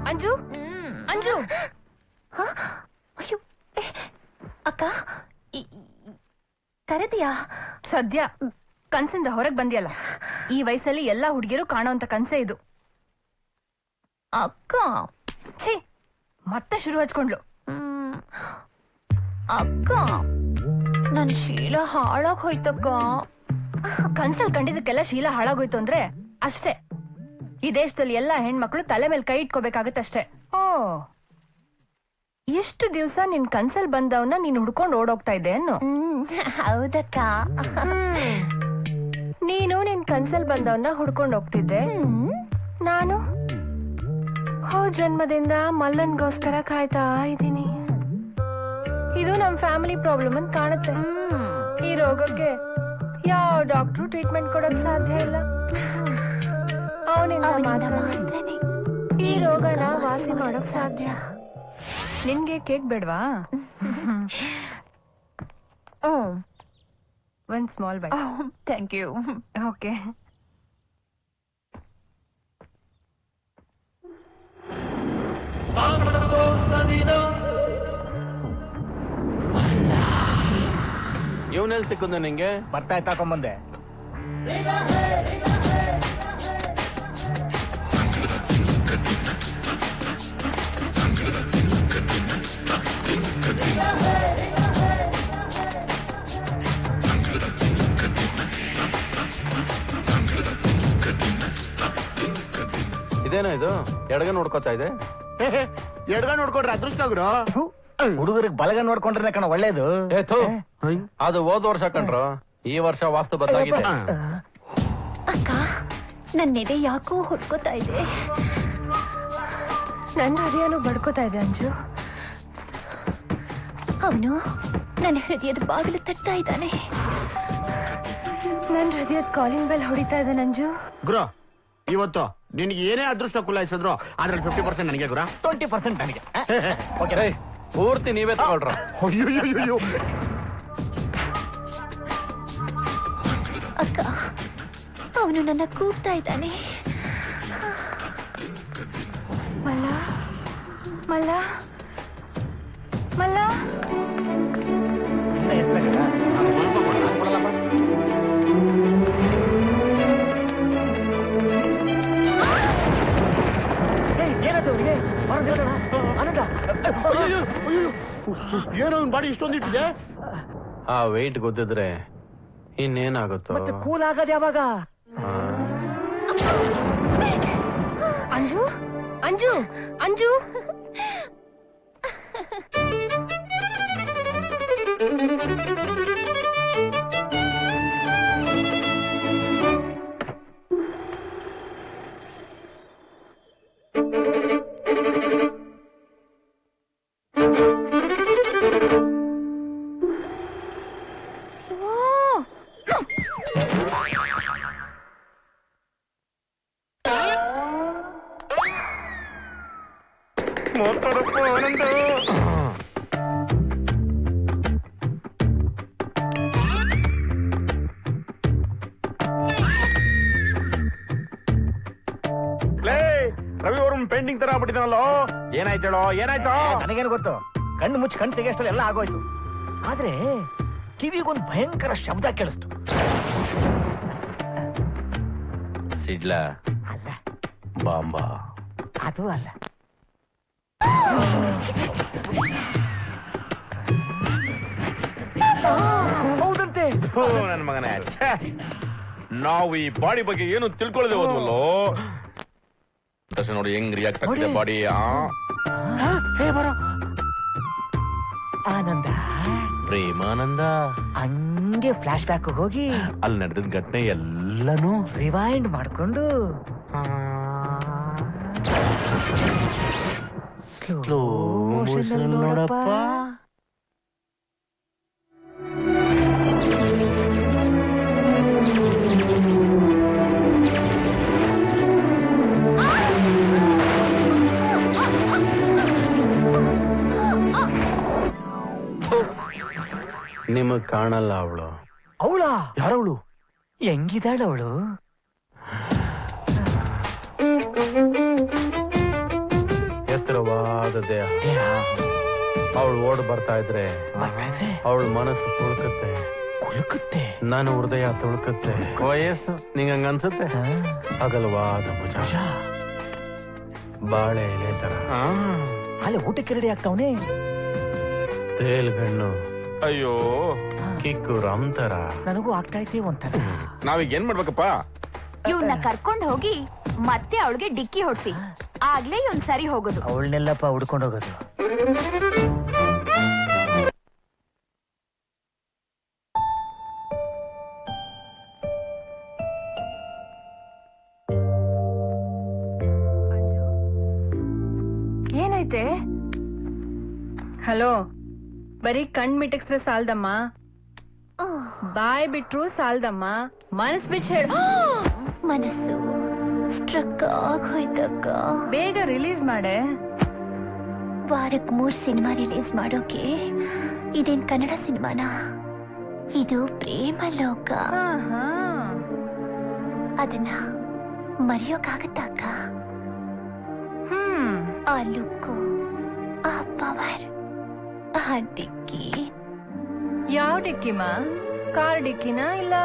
ಅಂಜು ಅಂಜು ಅಯ್ಯೋ ಅಕ್ಕ ಕರೆದಿಯಾ? ಸದ್ಯ ಕನ್ಸಿಂದ ಹೊರಗೆ ಬಂದಿಯಲ್ಲ. ಈ ವಯಸ್ಸಲ್ಲಿ ಎಲ್ಲಾ ಹುಡುಗಿಯರು ಕಾಣೋಂತ ಕನ್ಸೆ ಇದು. ಅಕ್ಕ ಛೀ, ಮತ್ತೆ ಶುರು ಹಚ್ಕೊಂಡ್ಲು. ಅಕ್ಕ ನನ್ ಶೀಲ ಹಾಳಾಗ್ ಹೋಯ್ತಕ್ಕ. ಕನ್ಸಲ್ ಕಂಡಿದ್ದಕ್ಕೆಲ್ಲ ಶೀಲ ಹಾಳಾಗೋಯ್ತು ಅಂದ್ರೆ ಅಷ್ಟೇ. ಈ ದೇಶದಲ್ಲಿ ಎಲ್ಲಾ ಹೆಣ್ಮಕ್ಳು ತಲೆ ಮೇಲೆ ಕೈ ಇಟ್ಕೋಬೇಕಾಗತ್ತಷ್ಟೇ. ಓ, ಎಷ್ಟು ದಿವ್ಸ ನಿನ್ ಕನ್ಸಲ್ ಬಂದವನ್ನ ನೀನ್ ಹುಡ್ಕೊಂಡ್ ಓಡೋಗ್ತಾ ಇದ್ದೆ ಅನ್ನು? ಹೌದಕ್ಕ. ನೀನು ನಿನ್ ಕನ್ಸಲ್ ಬಂದವನ್ನ ಹುಡ್ಕೊಂಡ್ ಹೋಗ್ತಿದ್ದೆ. ನಾನು ಜನ್ಮದಿಂದ ಮಲ್ಲನ್ಗೋಸ್ಕರ ಕಾಯ್ತಾ ಇದ್ದೀನಿ. ಇದು ನಮ್ ಫ್ಯಾಮಿಲಿ ಪ್ರಾಬ್ಲಮ್ ಅಂತ ಕಾಣುತ್ತೆ. ಈ ರೋಗಕ್ಕೆ ಯಾವ ಡಾಕ್ಟ್ರು ಟ್ರೀಟ್ಮೆಂಟ್ ಕೊಡಕ್ ಸಾಧ್ಯ ಇಲ್ಲ. ಅವನಿಂದ ಮಾತ್ರನೇ ಈ ರೋಗನ ವಾಸಿ ಮಾಡೋಕ್ ಸಾಧ್ಯ. ನಿನ್ಗೆ ಕೇಕ್ ಬೇಡ್ವಾ? ಒಂದ್ small bite. Thank you. Okay. ಇವನೆಲ್ಲಿ ಸಿಕ್ಕುದು ನಿಂಗೆ? ಬರ್ತಾ ತಕೊಂಬಂದೆ. ಇದೇನೋ ಇದು ಎಡಗ ನೋಡ್ಕೋತಾ ಇದೆ? ಎಡ್ಗ ನೋಡ್ಕೊಂಡ್ರೆ ಅದೃಷ್ಟ ಗುರು. ಹುಡುಗರಿಗೆ ಬಲಗ ನೋಡ್ಕೊಂಡ್ರೆ ಕಣ ಒಳ್ಳೇದು. ಅದು ಹೋದ ವರ್ಷ ಕಂಡ್ರು, ಈ ವರ್ಷ ವಾಸ್ತು ಬದಲಾಗಿದೆ. ಅಕ್ಕ ನನ್ನ ಎದೆ ಯಾಕೋ ಹೊಡ್ಕೋತಾ ಇದೆ. ನನ್ ಹೃದಯನೂ ಬಡ್ಕೋತಾ ಇದೆ ಅಂಜು. ಅವನು ನನ್ನ ಹೃದಯದ ಬಾಗಿಲು ತಟ್ತಾ ಇದ್ದಾನೆ. ನನ್ ಹೃದಯದ ಕಾಲಿಂಗ್ ಬೆಲ್ ಹೊಡಿತಾ ಇದೆ ನಂಜು. ಗುರು, ಇವತ್ತು ನಿನ್ಗೆ ಏನೇ ಅದೃಷ್ಟ ಕುಲಾಯಿಸಿದ್ರು ಅದ್ರಲ್ಲಿ 50% ನನಗೆ ಗುರು, 20% ನನಗೆ. ಓಕೆ, ಪೂರ್ತಿ ನೀವೇ ತಗೊಳ್ರ. ಅಯ್ಯೋ, ಅಕ್ಕ ಅವನು ನನ್ನ ಕೂಗ್ತಾ ಇದ್ದಾನೆ. ಮಲ್ಲ ಮಲ್ಲ ಮಲ್ಲ. ಸ್ವಲ್ಪ ಕೊಡಲ್ಲಪ್ಪ. ಏನೋ ಬಾಡಿ ಇಷ್ಟೊಂದು ಇಟ್ಟಿದೆ. ಆ ವೆಯ್ಟ್ ಗೊತ್ತಿದ್ರೆ ಇನ್ನೇನಾಗುತ್ತೋ. ಕೂಲ್ ಆಗದ ಯಾವಾಗ? ಅಂಜು ಅಂಜು ಅಂಜು. ಆನಂದ ರವಿ ಅವ್ರ ಪೇಂಟಿಂಗ್ ತರ ಆಗ್ಬಿಟ್ಟಿದಾನಲ್ಲೋ. ಏನಾಯ್ತೇಳೋ? ಏನಾಯ್ತೋ? ನನಗೇನು ಗೊತ್ತು. ಕಣ್ಣು ಮುಚ್ಚಿ ಕಣ್ಣು ತೆಗೆಯಷ್ಟಲ್ಲ ಎಲ್ಲ ಆಗೋಯ್ತು. ಆದ್ರೆ ಕಿವಿಗೊಂದು ಭಯಂಕರ ಶಬ್ದ ಕೇಳಿಸ್ತು. ಸಿಡ್ಲ ಅಲ್ಲ, ಬಾಂಬಾ. ಅದು ಅಲ್ಲ. ಹೌದಂತೆ. ನನ್ನ ಮಗನೇ, ನಾವು ಈ ಬಾಡಿ ಬಗ್ಗೆ ಏನು ತಿಳ್ಕೊಳ್ಳದೆ ಹೋದ್ವಲ್ಲೋ. ತಕ್ಷಣ ನೋಡಿ ಹೆಂಗ್ ರಿಯಾಕ್ಟ್ ಆಗ್ತಿದೆ ಬಾಡಿ. ಬರೋ ಆನಂದ, ಪ್ರೇಮಾನಂದ. ಹಂಗೆ ಫ್ಲಾಶ್ ಬ್ಯಾಕ್ ಹೋಗಿ ಅಲ್ಲಿ ನಡೆದ ಘಟನೆ ಎಲ್ಲನೂ ರಿವೈಂಡ್ ಮಾಡ್ಕೊಂಡು ಸ್ಲೋ ಮೋಷನ್ ನೋಡಪ್ಪ. ನಿಮಗ್ ಕಾಣಲ್ಲ ಅವಳು. ಅವಳ ಯಾರವಳು? ಹೆಂಗಿದಾಳ ಅವಳು? ಎತ್ತರವಾದ ದೇಹ. ಅವಳು ಓಡ್ ಬರ್ತಾ ಇದ್ರೆ ಅವಳ ಮನಸ್ಸು ಕುಲುಕುತ್ತೆ, ನಾನು ಹೃದಯ ತುಳುಕುತ್ತೆ. ವಯಸ್ಸು ನಿಂಗ ಅನ್ಸುತ್ತೆ. ಅಗಲವಾದ ಭುಜ, ಬಾಳೆ ಎಲೆ ತರ. ಅಲ್ಲಿ ಊಟಕ್ಕೆ ರೆಡಿ ಆಗ್ತಾವನೆ. ತೇಲ್ಗಣ್ಣು, ಅಯ್ಯೋ ಕಿಕ್ಕು ರಾಮ್ ತರ. ನನಗೂ ಆಗ್ತಾ ಐತಿ ಒಂಥರ. ನಾವೀಗ ಏನ್ ಮಾಡ್ಬೇಕಪ್ಪ? ಇವ್ನ ಕರ್ಕೊಂಡ್ ಹೋಗಿ ಮತ್ತೆ ಅವಳಿಗೆ ಡಿಕ್ಕಿ ಹೊಡ್ಸಿ, ಆಗ್ಲೇ ಇವ್ನ್ ಸರಿ ಹೋಗೋದು. ಅವಳನ್ನೆಲ್ಲಪ್ಪ ಹುಡ್ಕೊಂಡು ಹೋಗೋದು. ಏನೈತೆ? ಹಲೋ, ಬರೀ ಕಣ್ ಮಿಟಕ್ಸ್ರೆ ಸಾಲ್ದಮ್ಮ, ಬಾಯ್ ಬಿಟ್ರು ಸಾಲ್ದಮ್ಮ, ಮನಸ್ ಬಿಚ್ಚ ಹೇಳ. ಮನಸ್ಸು ಸ್ಟ್ರಕ್ ಆಗೋಯ್ತಕ್ಕ. ಬೇಗ ರಿಲೀಸ್ ಮಾಡೆ. ವಾರಕ್ಕೆ 3 ಸಿನಿಮಾ ರಿಲೀಸ್ ಮಾಡೋಕೆ ಇದೇನ್ ಕನ್ನಡ ಸಿನಿಮಾನಾ? ಇದು ಪ್ರೇಮ ಲೋಕ. ಅದನ್ನ ಮರೆಯೋಕಾಗತ್ತ ಅಕ್ಕ? ಆ ಲುಕ್ಕು, ಆ ಪವರ್, ಆ ಡಿಕ್ಕಿ. ಯಾವ ಡಿಕ್ಕಿಮ? ಕಾರ್ ಡಿಕ್ಕಿನ ಇಲ್ಲ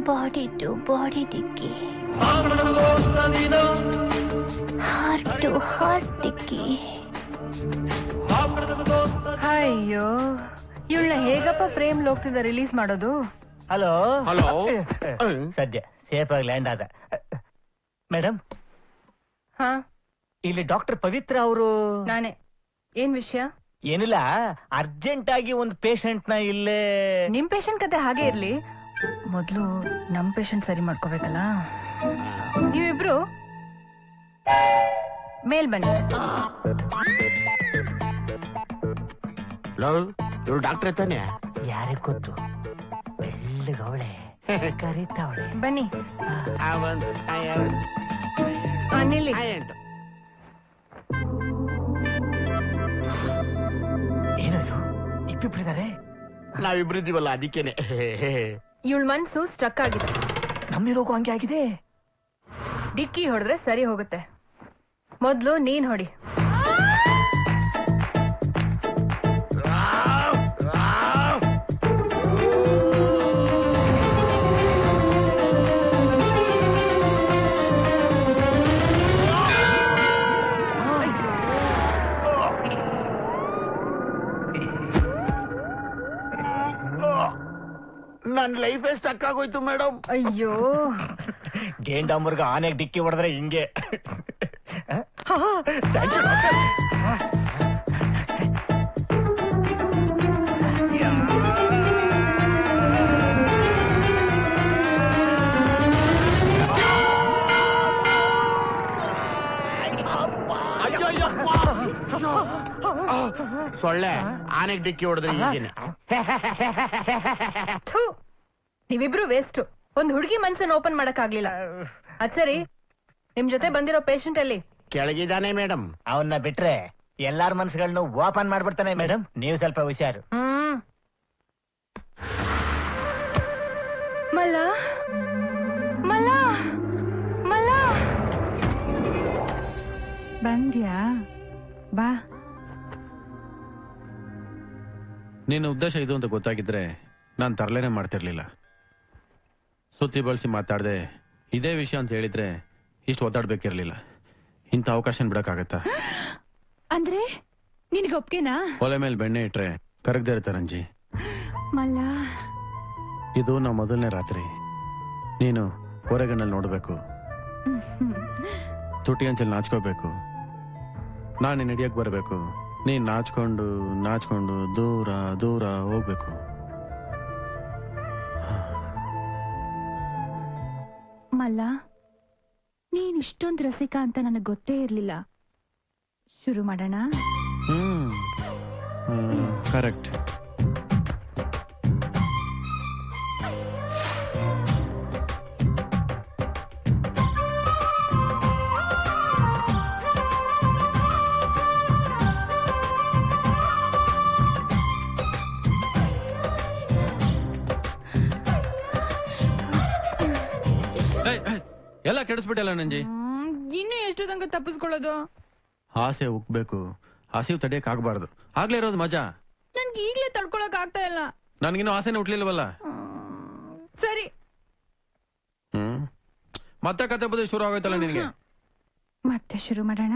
ಬಾಡಿ ಟು ಬಾಡಿ ಡಿಕ್ಕಿ, ಹಾರ್ಟ್ ಟು ಹಾರ್ಟ್ ಡಿಕ್ಕಿ. ಅಯ್ಯೋ, ಇವಳನ್ನ ಹೇಗಪ್ಪ ಪ್ರೇಮ್ ಲೋಕದಿಂದ ರಿಲೀಸ್ ಮಾಡೋದು? Hello hello. ಸದ್ಯ ಸೇಫ್ ಆಗಿ ಲ್ಯಾಂಡ್ ಆದ. ಮೇಡಮ್, ಹಾ, ಇಲ್ಲಿ ಡಾಕ್ಟರ್ ಪವಿತ್ರ ಅವರು. ನಾನೇ. ಏನ್ ವಿಷಯ? ಏನಿಲ್ಲ, ಅರ್ಜೆಂಟ್ ಆಗಿ ಒಂದು ಪೇಷಂಟ್ ನ ಇಲ್ಲೇ. ನಿಮ್ ಪೇಷಂಟ್ ಕತೆ ಹಾಗೆ ಇರ್ಲಿ, ಮೊದ್ಲು ನಮ್ ಪೇಷಂಟ್ ಸರಿ ಮಾಡ್ಕೋಬೇಕಲ್ಲ. ನೀವಿಬ್ರು ಮೇಲ್ ಬನ್ನಿ. ಇವಳು ಡಾಕ್ಟರ್ ತಾನೆ? ಯಾರಿಗ್ ಗೊತ್ತು, ಬೆಳ್ಳಗವಳೆ ಕರೀತಾವಳೆ. ಬನ್ನಿ. ನಿಲ್ಲಿ. ಏನದು, ಇಬ್ಬಿಬ್ರಿದ್ದಾರೆ? ನಾವಿಬ್ರಿದ್ದೀವಲ್ಲ, ಅದಕ್ಕೇನೆ. ಇವಳ ಮನ್ಸು ಸ್ಟ್ರಕ್ ಆಗಿದೆ. ನಮ್ಮಿರೋಗು ಹಂಗೆ ಆಗಿದೆ. ಡಿಕ್ಕಿ ಹೊಡೆದ್ರೆ ಸರಿ ಹೋಗುತ್ತೆ. ಮೊದ್ಲು ನೀನ್ ಹೊಡಿ. ನನ್ ಲೈಫ್ ಸ್ಟಕ್ ಆಗೋಯ್ತು ಮೇಡಮ್. ಅಯ್ಯೋ, ಗೇಂಡಾಂಬರ್ಗ ಆನೆಗೆ ಡಿಕ್ಕಿ ಹೊಡೆದ್ರೆ ಹಿಂಗೆ. Thank you doctor. ಸೊಳ್ಳೆ ಆನೆಗೆ ಡಿಕ್ಕಿ ಹೊಡೆದ್ರೆ ಹೀಗೇನೆ. ಥು, ನೀವಿಬ್ರು ವೇಸ್ಟ್. ಒಂದ್ ಹುಡುಗಿ ಮನ್ಸನ್ನ ಓಪನ್ ಮಾಡಕ್ ಆಗ್ಲಿಲ್ಲ. ಅದ್ ಸರಿ, ನಿಮ್ ಜೊತೆ ಬಂದಿರೋ ಪೇಷಂಟ್ ಅಲ್ಲಿ? ಕೆಳಗಿದಾನೆ ಮೇಡಮ್. ಅವನ್ನ ಬಿಟ್ರೆ ಎಲ್ಲಾರ ಮನ್ಸುಗಳನ್ನು ಓಪನ್ ಮಾಡ್ಬಿಡ್ತಾನೆ ಮೇಡಮ್. ನೀವು ಸ್ವಲ್ಪ ಹುಷಾರು. ಮಲ್ಲ, ಮಲ್ಲ, ಮಲ್ಲ, ಬಂದ್ಯಾ? ಬಾ. ನಿನ್ನ ಉದ್ದೇಶ ಇದು ಅಂತ ಗೊತ್ತಾಗಿದ್ರೆ ನಾನು ತರಲೇನೆ ಮಾಡ್ತಿರ್ಲಿಲ್ಲ. ಸುತ್ತಿ ಬಳಸಿ ಮಾತಾಡದೆ ಇದೇ ವಿಷಯ ಅಂತ ಹೇಳಿದ್ರೆ ಇಷ್ಟು ಒದ್ದಾಡ್ಬೇಕಿರ್ಲಿಲ್ಲ. ಇಂಥ ಅವಕಾಶ ಬಿಡಕ್ಕಾಗತ್ತಾ? ಅಂದ್ರೆ ನಿನಗೊಪ್ಗೆನಾ? ಒಲೆ ಮೇಲೆ ಬೆಣ್ಣೆ ಇಟ್ರೆ ಕರಗದೆ ಇರುತ್ತೆ ರಂಜಿ. ಮಲ್ಲ, ಇದು ನಮ್ಮ ಮೊದಲನೇ ರಾತ್ರಿ. ನೀನು ಹೊರಗಣ್ಣಲ್ಲಿ ನೋಡ್ಬೇಕು, ತುಟಿ ಅಂಚಲ್ಲಿ ನಾಚ್ಕೋಬೇಕು. ನಾನು ನಿನ್ನ ಹಿಡಿಯಕ್ ಬರ್ಬೇಕು, ನೀನ್ ನಾಚ್ಕೊಂಡು ನಾಚ್ಕೊಂಡು ದೂರ ದೂರ ಹೋಗ್ಬೇಕು. ಮಲ್ಲ, ನೀನ್ ಇಷ್ಟೊಂದು ರಸಿಕ ಅಂತ ನನಗೆ ಗೊತ್ತೇ ಇರ್ಲಿಲ್ಲ. ಶುರು ಮಾಡೋಣ? ಕರೆಕ್ಟ್. ಎಲ್ಲ ಕೆಡಿಸ್ಬಿಟ್ಟಲ್ಲ ನಂಜಿ. ಇನ್ನು ಎಷ್ಟು ತನಕ ತಪ್ಪಿಸ್ಕೊಳ್ಳೋದು? ಆಸೆ ಉಗ್ಬೇಕು, ಹಸಿವು ತಡೆಯಕ್ ಆಗ್ಬಾರ್ದು. ಆಗ್ಲೇ ಇರೋದು ಮಜಾ. ನನ್ಗೆ ಈಗ್ಲೇ ತಡ್ಕೊಳಕ್ ಆಗ್ತಾ ಇಲ್ಲ. ನನ್ಗಿನ್ನೂ ಆಸೆನೇ ಹುಟ್ಲಿಲ್ವಲ್ಲ. ಸರಿ, ಮತ್ತೆ ಕತೆ ಬದಿ ಶುರು ಆಗೋಯ್ತಲ್ಲ ನಿನಗೆ. ಮತ್ತೆ ಶುರು ಮಾಡೋಣ.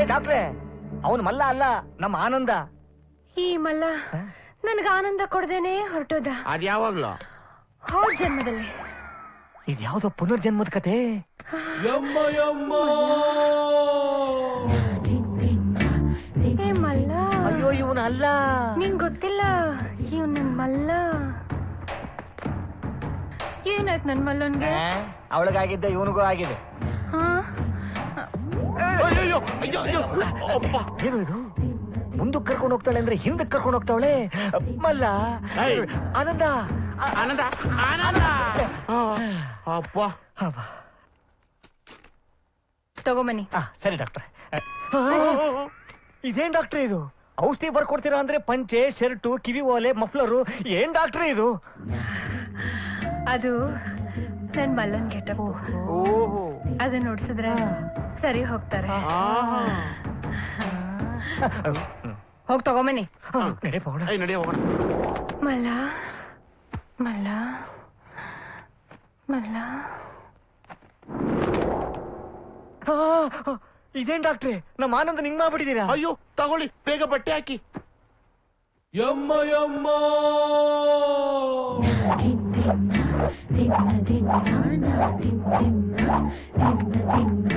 ಡಾಕ್ಟ್ರೆ, ಅವನು ಮಲ್ಲ ಅಲ್ಲ, ನಮ್ಮ ಆನಂದ. ಈ ಮಲ್ಲ ನನ್ಗ ಆನಂದ ಕೊಡದೇನೆ ಹೊರಟೋದ. ಅದ್ಯಾವಾಗ್ಲೂ ಹೋದ ಜನ್ಮದಲ್ಲಿ. ಇದ್ಯಾವ್ದೋ ಪುನರ್ಜನ್ಮದ ಕತೆ. ಏ ಮಲ್ಲ, ಅಯ್ಯೋ ಇವನ ಅಲ್ಲ. ನಿಂಗ್ ಗೊತ್ತಿಲ್ಲ, ಇವ್ ನನ್ ಮಲ್ಲ. ಏನಾಯ್ತು ನನ್ ಮಲ್ಲನ್ಗೆ? ಅವಳಿಗಾಗಿದ್ದ ಇವನಿಗೂ ಆಗಿದೆ. ಏನು ಇದು? ಮುಂದಕ್ಕೆ ಕರ್ಕೊಂಡು ಹೋಗ್ತಾಳೆ ಅಂದ್ರೆ ಹಿಂದಕ್ಕೆ ಕರ್ಕೊಂಡು ಹೋಗ್ತಾವಳೆ. ಮಲ್ಲ, ಆನಂದ ಆನಂದ ಆನಂದ. ಅಪ್ಪ ತಗೊಂಬನ್ನಿ. ಸರಿ ಡಾಕ್ಟ್ರೆ. ಇದೇನ್ ಡಾಕ್ಟ್ರೆ ಇದು? ಔಷಧಿ ಬರ್ಕೊಡ್ತೀರಾ ಅಂದ್ರೆ ಪಂಚೆ, ಶರ್ಟು, ಕಿವಿ ಓಲೆ, ಮಫ್ಲರು. ಏನ್ ಡಾಕ್ಟ್ರೆ ಇದು? ಅದು ನನ್ ಮಲ್ಲನ್ ಗೆಟಪ್. ಅದನ್ನ ನೋಡ್ಸಿದ್ರೆ ಸರಿ ಹೋಗ್ತಾರೆ. ಹೋಗ್ ತಗೊಂಬನ್ನಿ. ನಡಿ ಹೋಗೋಣ. ಮಲ್ಲ ಮಲ್ಲ ಮಲ್ಲ. ಇದೇನ್ ಡಾಕ್ಟ್ರೆ, ನಮ್ಮ ಆನಂದ ನಿಂಗ್ ಮಾಡ್ಬಿಟ್ಟಿದ್ದೀರಾ? ಅಯ್ಯೋ ತಗೊಳ್ಳಿ, ಬೇಗ ಬಟ್ಟೆ ಹಾಕಿ. ಯಮ್ಮ ಯಮ್ಮ. ದಿನ ದಿನ ದಿನ ದಿನ ದಿನ ದಿನ